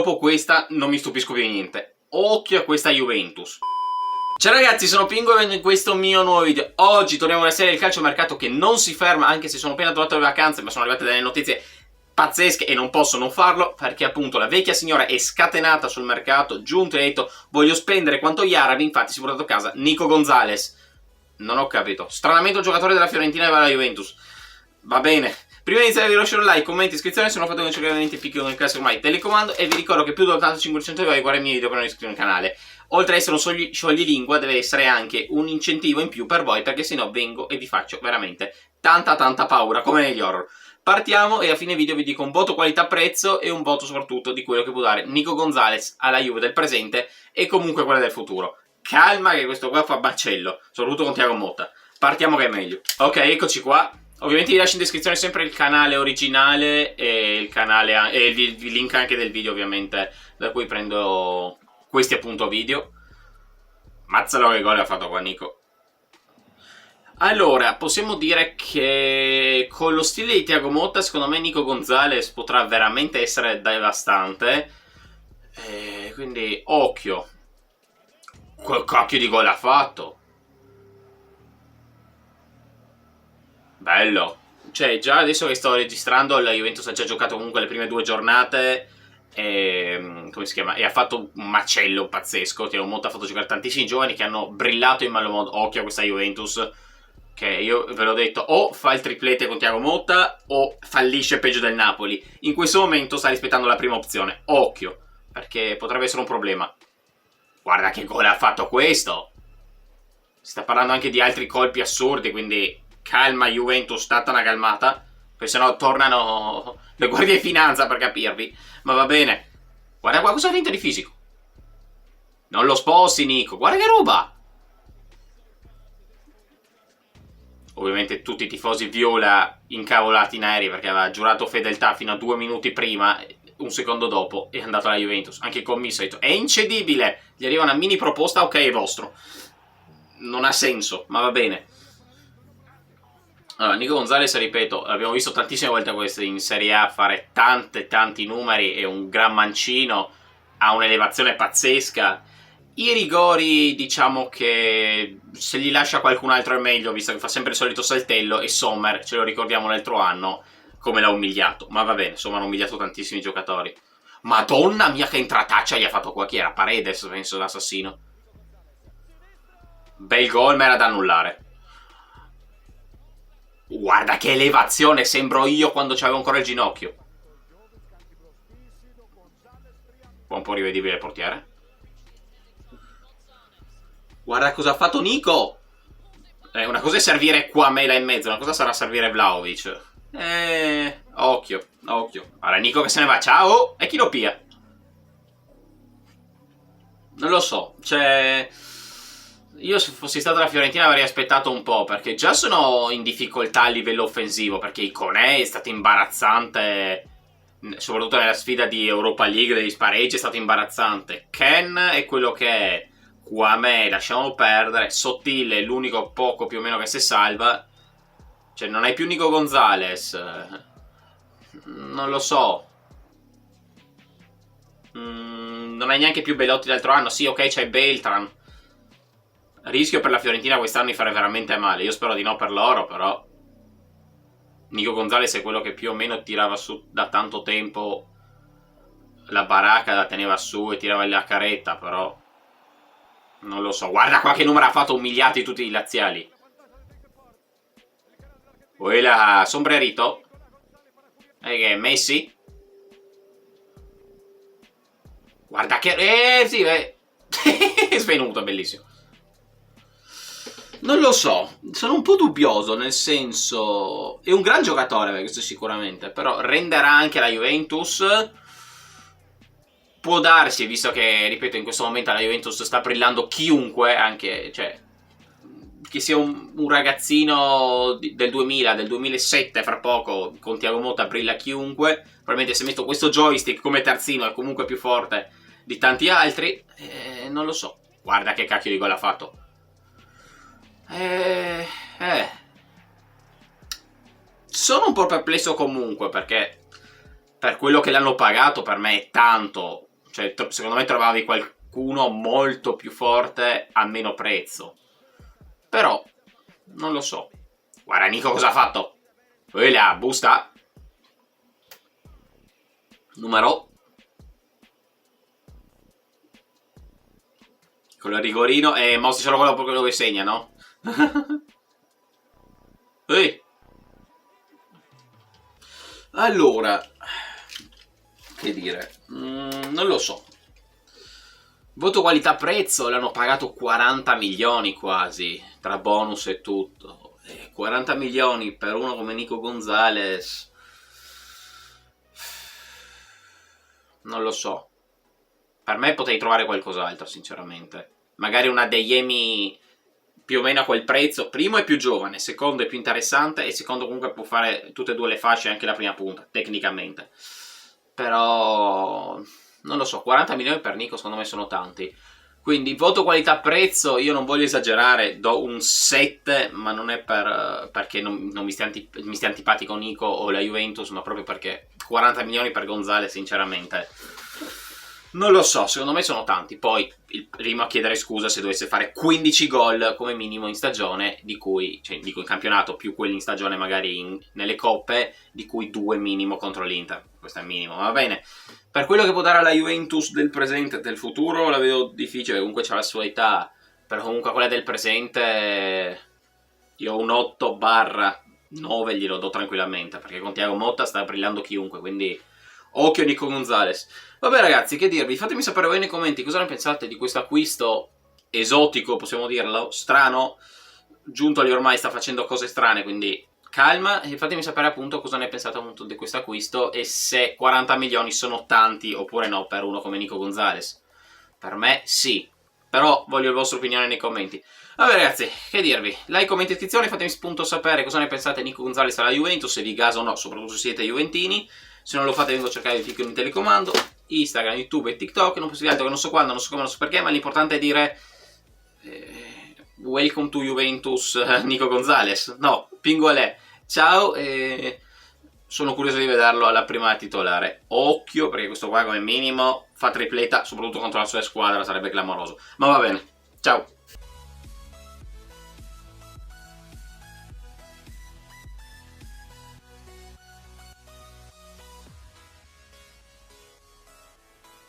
dopo questa non mi stupisco più di niente. Occhio a questa Juventus. Ciao ragazzi, sono Pingo e in questo mio nuovo video. Oggi torniamo alla serie del calciomercato che non si ferma, anche se sono appena tornato alle vacanze, ma sono arrivate delle notizie pazzesche e non posso non farlo, perché appunto la vecchia signora è scatenata sul mercato, giunto e ha detto voglio spendere quanto gli arabi, infatti si è portato a casa Nico Gonzalez. Non ho capito. Stranamente un giocatore della Fiorentina va alla Juventus. Va bene. Prima di iniziare vi lascio un like, commenti, iscrizione, se non fate un cercare piccolo nel caso ormai telecomando e vi ricordo che più dell'85% di voi guarda i miei video per non iscrivervi al canale. Oltre ad essere un scioglilingua deve essere anche un incentivo in più per voi, perché sennò vengo e vi faccio veramente tanta paura come negli horror. Partiamo e a fine video vi dico un voto qualità-prezzo e un voto soprattutto di quello che può dare Nico Gonzalez alla Juve del presente e comunque quella del futuro. Calma che questo qua fa baccello, soprattutto con Thiago Motta. Partiamo che è meglio. Ok, eccoci qua. Ovviamente vi lascio in descrizione sempre il canale originale e il canale e il link anche del video ovviamente da cui prendo questi appunto video. Mazzalo che gol ha fatto qua Nico. Allora, possiamo dire che con lo stile di Thiago Motta secondo me Nico Gonzalez potrà veramente essere devastante. Quindi occhio. Quel cacchio di gol ha fatto. Bello. Cioè, già adesso che sto registrando, la Juventus ha già giocato comunque le prime 2 giornate. E, come si chiama? E ha fatto un macello pazzesco. Thiago Motta ha fatto giocare tantissimi giovani che hanno brillato in malo modo. Occhio a questa Juventus, che io ve l'ho detto, o fa il triplete con Thiago Motta o fallisce peggio del Napoli. In questo momento sta rispettando la prima opzione. Occhio, perché potrebbe essere un problema. Guarda che gol ha fatto questo. Si sta parlando anche di altri colpi assurdi, quindi calma Juventus, state una calmata, perché sennò tornano le guardie di finanza per capirvi. Ma va bene. Guarda qua cosa ha vinto di fisico. Non lo sposti Nico, guarda che roba. Ovviamente tutti i tifosi viola incavolati in aerei perché aveva giurato fedeltà fino a 2 minuti prima, un secondo dopo è andato alla Juventus. Anche il commisso ha detto è incedibile, gli arriva una mini proposta, ok è vostro. Non ha senso, ma va bene. Allora, Nico Gonzalez, ripeto, abbiamo visto tantissime volte questo in Serie A fare tanti numeri, è un gran mancino, ha un'elevazione pazzesca. I rigori, diciamo che se li lascia qualcun altro è meglio, visto che fa sempre il solito saltello, e Sommer, ce lo ricordiamo l'altro anno, come l'ha umiliato. Ma va bene, insomma, hanno umiliato tantissimi giocatori. Madonna mia che intrataccia gli ha fatto qua, chi era? Paredes, penso, l'assassino. Bel gol, ma era da annullare. Guarda che elevazione, sembro io quando c'avevo ancora il ginocchio. Un po' rivedibile il portiere. Guarda cosa ha fatto Nico. Una cosa è servire qua Mela in mezzo, una cosa sarà servire Vlahovic. Occhio. Allora Nico che se ne va, ciao. E chi lo pia? Non lo so, cioè... Io se fossi stato la Fiorentina avrei aspettato un po', perché già sono in difficoltà a livello offensivo, perché Iconé è stato imbarazzante, soprattutto nella sfida di Europa League degli spareggi è stato imbarazzante. Ken è quello che è, Kwame lasciamo perdere, Sottile è l'unico poco più o meno che si salva, cioè non hai più Nico Gonzalez, non lo so. Non hai neanche più Belotti l'altro anno, sì ok c'hai Beltran. Rischio per la Fiorentina quest'anno di fare veramente male. Io spero di no per loro, però Nico Gonzalez è quello che più o meno tirava su da tanto tempo la baracca, la teneva su e tirava la caretta, però non lo so. Guarda qua che numero ha fatto, umiliati tutti i laziali. Poi la sombrerito. E che è Messi? Guarda che... sì, è svenuto, bellissimo. Non lo so, sono un po' dubbioso, nel senso... È un gran giocatore, questo sicuramente, però renderà anche la Juventus? Può darsi, visto che, ripeto, in questo momento la Juventus sta brillando chiunque, anche, cioè... Che sia un ragazzino del 2000, del 2007, fra poco, con Thiago Motta brilla chiunque. Probabilmente se metto questo joystick come terzino è comunque più forte di tanti altri. Non lo so. Guarda che cacchio di gol ha fatto. Sono un po' perplesso comunque, perché per quello che l'hanno pagato per me è tanto, Cioè, secondo me trovavi qualcuno molto più forte a meno prezzo. Però, non lo so. Guarda Nico cosa ha fatto. Quella, busta. Numero. Con il rigorino. E mostri solo quello che segna, no? Ehi. Allora, che dire, non lo so. Voto qualità prezzo l'hanno pagato 40 milioni quasi, tra bonus e tutto. 40 milioni per uno come Nico Gonzalez, non lo so. Per me potrei trovare qualcos'altro, sinceramente. Magari una Deyemi più o meno a quel prezzo. Primo è più giovane, secondo è più interessante e secondo comunque può fare tutte e due le fasce, anche la prima punta, tecnicamente. Però non lo so, 40 milioni per Nico secondo me sono tanti. Quindi voto qualità prezzo, io non voglio esagerare, do un 7, ma non è perché non mi stia antipatico Nico o la Juventus, ma proprio perché 40 milioni per Gonzalez sinceramente non lo so, secondo me sono tanti. Poi il primo a chiedere scusa se dovesse fare 15 gol come minimo in stagione, di cui, cioè dico in campionato, più quelli in stagione magari nelle coppe, di cui 2 minimo contro l'Inter. Questo è il minimo, va bene. Per quello che può dare alla Juventus del presente e del futuro la vedo difficile, comunque c'ha la sua età, però comunque quella del presente io ho un 8/9 glielo do tranquillamente, perché con Thiago Motta sta brillando chiunque, quindi occhio Nico Gonzalez. Vabbè ragazzi, che dirvi, fatemi sapere voi nei commenti cosa ne pensate di questo acquisto esotico, possiamo dirlo, strano. Giuntoli ormai sta facendo cose strane, quindi calma, e fatemi sapere appunto cosa ne pensate appunto di questo acquisto e se 40 milioni sono tanti oppure no per uno come Nico Gonzalez. Per me sì, però voglio la vostra opinione nei commenti. Vabbè ragazzi, che dirvi, like, commenti e iscrizione, fatemi spunto sapere cosa ne pensate di Nico Gonzalez alla Juventus, se vi gasa o no, soprattutto se siete juventini. Se non lo fate vengo a cercare di cliccare un telecomando, Instagram, YouTube e TikTok, non posso dire altro che non so quando, non so come, non so perché, ma l'importante è dire welcome to Juventus Nico Gonzalez. No, Pingualè. Ciao e sono curioso di vederlo alla prima titolare. Occhio perché questo qua come minimo fa tripletta, soprattutto contro la sua squadra, sarebbe clamoroso. Ma va bene, ciao.